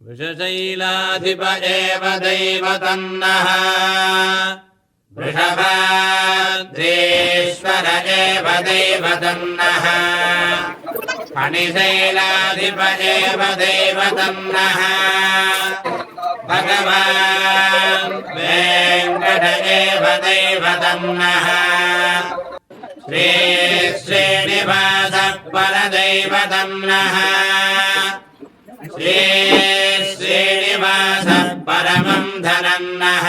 वृषशैलाधिप एव दैवतन्नः वृषभाद्रेश्वर एव दैवतन्नः फणिशैलाधिप एव दैवतन्नः भगवान् वेङ्कट एव दैवतन्नः श्री श्रीनिवासः परदैवतन्नः श्री श्रीनिवासः परमं धनन्नः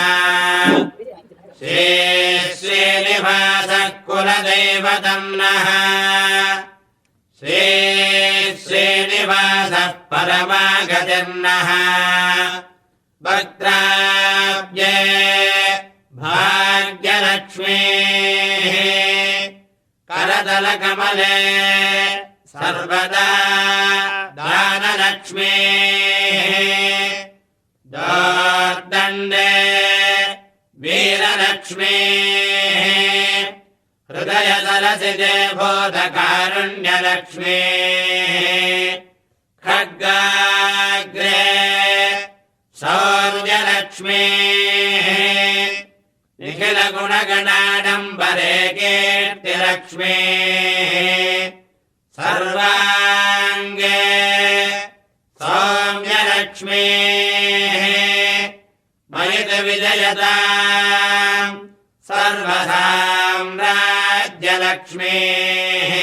श्री श्रीनिवासः कुलदैवतन्नः श्री श्रीनिवासः परमागतिर्नः भद्राब्जे भाग्यलक्ष्मीः करतलकमले सर्वदा दानलक्ष्मीः दोर्दण्डे वीरलक्ष्मीः हृदयसलसिते बोधकारुण्यलक्ष्मीः खड्गाग्रे शौर्यलक्ष्मीः निखिलगुणगणाडम्बरे कीर्तिलक्ष्मीः सर्वाङ्गे सौम्यलक्ष्मीः मयितविजयताम् सर्वसाम्राज्यलक्ष्मीः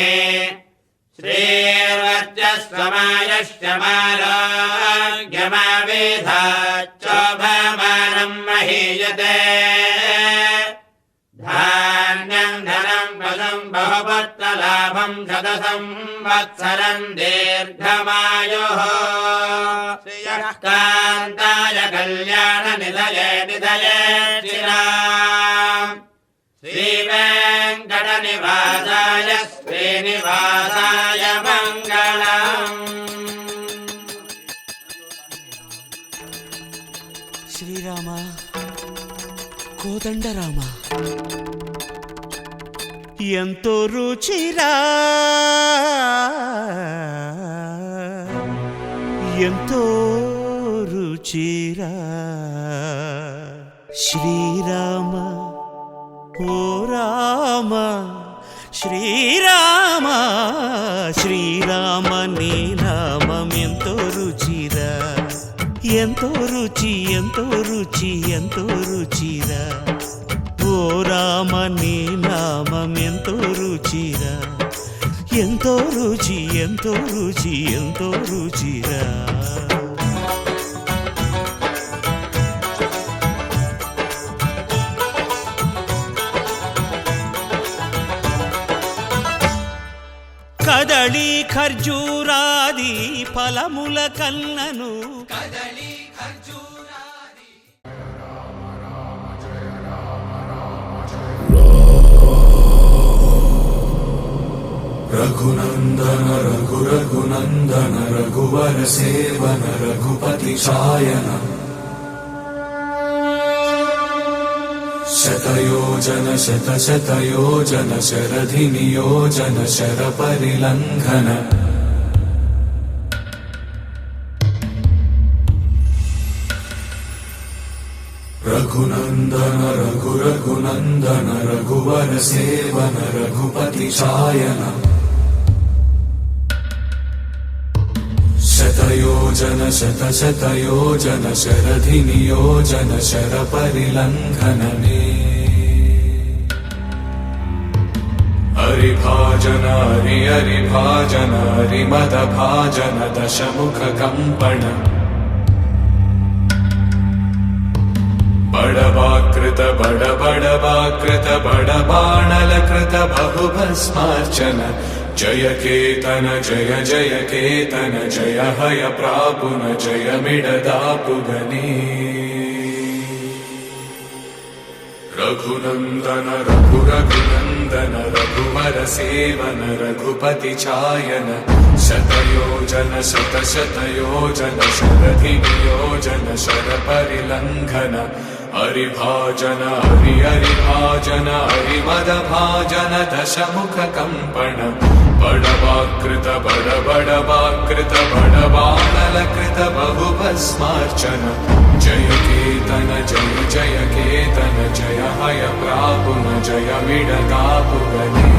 श्रीर्वर्चस्वमायश्चमारोग्यमावेधाच्चोभमानम् महीयते धान्यम् धनम् पदम् बहुपुत्रलाभम् शतसंवत्सरम् दीर्घमायुः श्रियः कान्ताय कल्याणनिधये निधयेक्षिराम् श्रीवेङ्कटनिवासाय श्रीनिवासाय मङ्गलम्। శ్రీరామ కోదండరామ ఎంతో రుచిరా ఎంతో రుచిరా శ్రీరామ ఓ రామ శ్రీరామ శ్రీరామ నీ నామం ఎంతో రుచిరా ఎంతో రుచి ఎంతో రుచి ఎంతో రుచిరా ఓ రామ నీ నామం ఎంతో రుచిరా ఎంతో రుచి ఎంతో రుచి ఎంతో రుచిరా కదళి ఖర్జూరాది ఫలముల కన్నను రఘునందన రఘునందన రఘువర సేవన రఘుపతి ఛాయన శతయోజన శతశతయోజన శరధి నియోజన శర పరిలంఘన రఘునందన రఘునందన రఘువర సేవన రఘుపతి ఛాయన శతయోజన శతశతయోజన శరధి నియోజన శర పరిలంఘననే హరిభాజన హరిభాజన హరిమద భాజన దశముఖ కంపణ బడవాకృత బడవాకృత బడబాణలకృత బహుభస్మార్చన జయ కేతన జయ జయ కేతన జయ హయ ప్రాపున జయ మిడదాపుగనే రఘునందన రఘునందన రఘువర సేవన రఘుపతి ఛాయన శతయోజన శతశతయోజన శరధి నియోజన శర పరిలంఘన హరిభాజన హరిభాజన హరిమద భాజన దశముఖ కంపణ बडवाकृत बडबडवाकृत बडबाणलकृत बहुभस्मार्चन जय केतन जय जय केतन जय हय प्रापुन जय विडतापुगने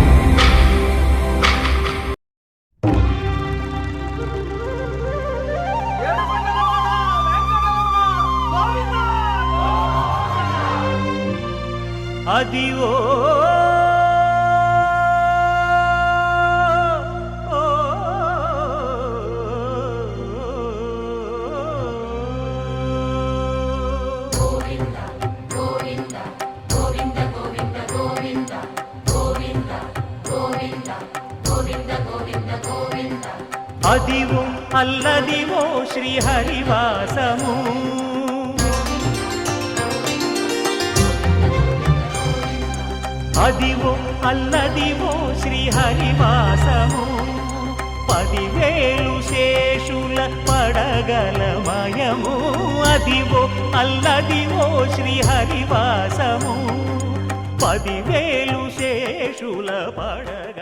అదివో అదివో అల్లదివో శ్రీహరివాసము అదివో అల్లదివో శ్రీహరివాసము 10,000 శేషుల పడగలమయము అదివో అల్లదివో శ్రీహరివాసము 10,000 శేషుల పడగ